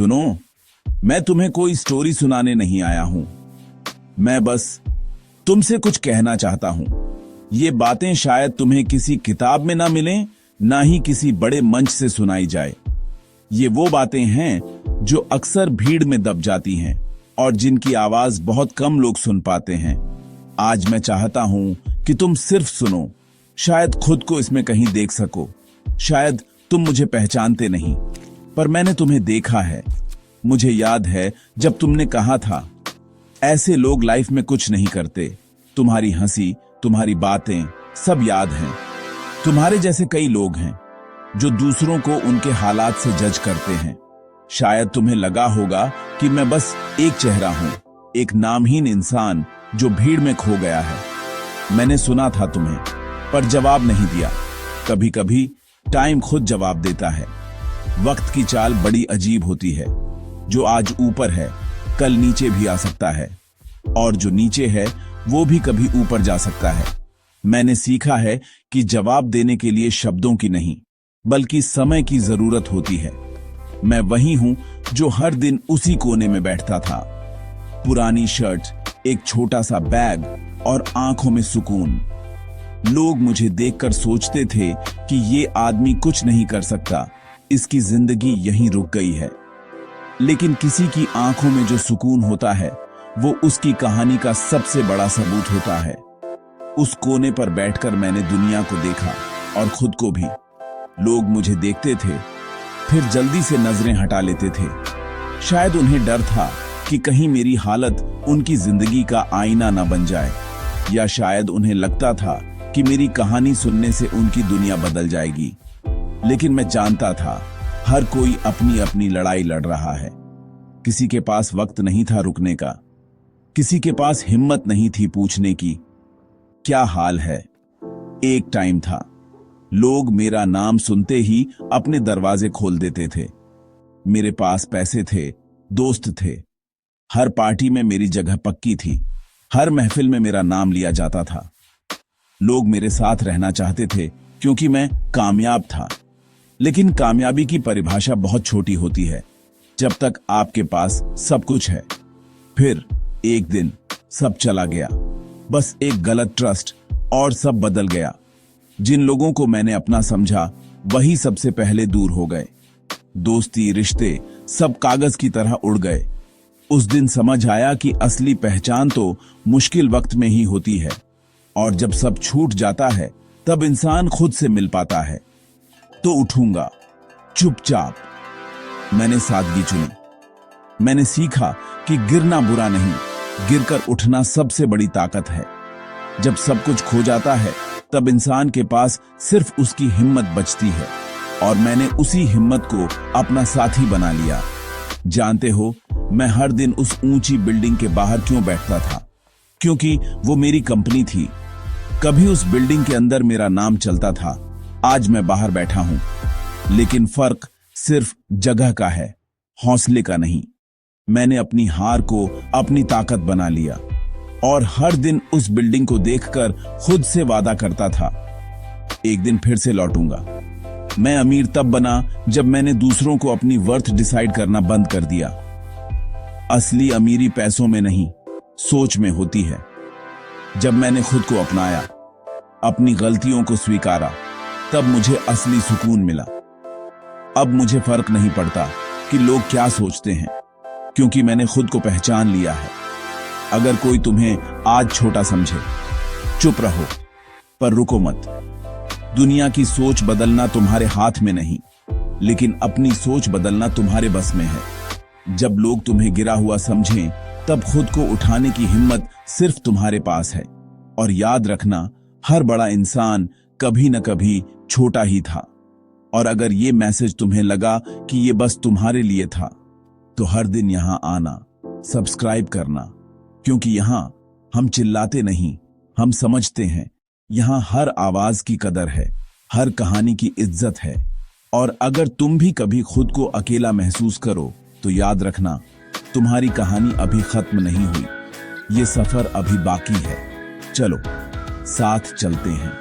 सुनो, मैं तुम्हें कोई स्टोरी सुनाने नहीं आया हूं। मैं बस तुमसे कुछ कहना चाहता हूं। ये बातें शायद तुम्हें किसी किताब में ना मिलें, ना ही किसी बड़े मंच से सुनाई जाए। ये वो बातें हैं जो अक्सर भीड़ में दब जाती हैं और जिनकी आवाज बहुत कम लोग सुन पाते हैं। आज मैं चाहता हूं कि तुम सिर्फ सुनो, शायद खुद को इसमें कहीं देख सको। शायद तुम मुझे पहचानते नहीं, पर मैंने तुम्हें देखा है। मुझे याद है जब तुमने कहा था, ऐसे लोग लाइफ में कुछ नहीं करते। तुम्हारी हंसी, तुम्हारी बातें सब याद हैं। तुम्हारे जैसे कई लोग हैं जो दूसरों को उनके हालात से जज करते हैं। शायद तुम्हें लगा होगा कि मैं बस एक चेहरा हूं, एक नामहीन इंसान जो भीड़ में खो गया है। मैंने सुना था तुम्हें, पर जवाब नहीं दिया। कभी कभी टाइम खुद जवाब देता है। वक्त की चाल बड़ी अजीब होती है। जो आज ऊपर है कल नीचे भी आ सकता है, और जो नीचे है वो भी कभी ऊपर जा सकता है। मैंने सीखा है कि जवाब देने के लिए शब्दों की नहीं, बल्कि समय की जरूरत होती है। मैं वही हूं जो हर दिन उसी कोने में बैठता था। पुरानी शर्ट, एक छोटा सा बैग और आंखों में सुकून। लोग मुझे देखकर सोचते थे कि ये आदमी कुछ नहीं कर सकता, इसकी जिंदगी यहीं रुक गई है। लेकिन किसी की आंखों में जो सुकून होता है वो उसकी कहानी का सबसे बड़ा सबूत होता है। उस कोने पर बैठकर मैंने दुनिया को देखा और खुद को भी। लोग मुझे देखते थे, फिर जल्दी से नजरें हटा लेते थे। शायद उन्हें डर था कि कहीं मेरी हालत उनकी जिंदगी का आईना न बन जाए, या शायद उन्हें लगता था कि मेरी कहानी सुनने से उनकी दुनिया बदल जाएगी। लेकिन मैं जानता था हर कोई अपनी अपनी लड़ाई लड़ रहा है। किसी के पास वक्त नहीं था रुकने का, किसी के पास हिम्मत नहीं थी पूछने की, क्या हाल है। एक टाइम था, लोग मेरा नाम सुनते ही अपने दरवाजे खोल देते थे। मेरे पास पैसे थे, दोस्त थे, हर पार्टी में मेरी जगह पक्की थी, हर महफिल में मेरा नाम लिया जाता था। लोग मेरे साथ रहना चाहते थे क्योंकि मैं कामयाब था। लेकिन कामयाबी की परिभाषा बहुत छोटी होती है, जब तक आपके पास सब कुछ है। फिर एक दिन सब चला गया, बस एक गलत ट्रस्ट, और सब बदल गया। जिन लोगों को मैंने अपना समझा वही सबसे पहले दूर हो गए। दोस्ती, रिश्ते सब कागज की तरह उड़ गए। उस दिन समझ आया कि असली पहचान तो मुश्किल वक्त में ही होती है, और जब सब छूट जाता है तब इंसान खुद से मिल पाता है। तो उठूंगा चुपचाप। मैंने सादगी चुनी। मैंने सीखा कि गिरना बुरा नहीं, गिरकर उठना सबसे बड़ी ताकत है। जब सब कुछ खो जाता है तब इंसान के पास सिर्फ उसकी हिम्मत बचती है, और मैंने उसी हिम्मत को अपना साथी बना लिया। जानते हो, मैं हर दिन उस ऊंची बिल्डिंग के बाहर क्यों बैठता था? क्योंकि वो मेरी कंपनी थी। कभी उस बिल्डिंग के अंदर मेरा नाम चलता था, आज मैं बाहर बैठा हूं। लेकिन फर्क सिर्फ जगह का है, हौसले का नहीं। मैंने अपनी हार को अपनी ताकत बना लिया, और हर दिन उस बिल्डिंग को देखकर खुद से वादा करता था, एक दिन फिर से लौटूंगा। मैं अमीर तब बना जब मैंने दूसरों को अपनी वर्थ डिसाइड करना बंद कर दिया। असली अमीरी पैसों में नहीं, सोच में होती है। जब मैंने खुद को अपनाया, अपनी गलतियों को स्वीकारा, तब मुझे असली सुकून मिला। अब मुझे फर्क नहीं पड़ता कि लोग क्या सोचते हैं, क्योंकि मैंने खुद को पहचान लिया है। अगर कोई तुम्हें आज छोटा समझे, चुप रहो, पर रुको मत। दुनिया की सोच बदलना तुम्हारे हाथ में नहीं, लेकिन अपनी सोच बदलना तुम्हारे बस में है। जब लोग तुम्हें गिरा हुआ समझें, तब खुद को उठाने की हिम्मत सिर्फ तुम्हारे पास है। और याद रखना, हर बड़ा इंसान कभी न कभी छोटा ही था। और अगर ये मैसेज तुम्हें लगा कि ये बस तुम्हारे लिए था, तो हर दिन यहां आना, सब्सक्राइब करना, क्योंकि यहां हम चिल्लाते नहीं, हम समझते हैं। यहां हर आवाज की कदर है, हर कहानी की इज्जत है। और अगर तुम भी कभी खुद को अकेला महसूस करो, तो याद रखना, तुम्हारी कहानी अभी खत्म नहीं हुई। ये सफर अभी बाकी है। चलो साथ चलते हैं।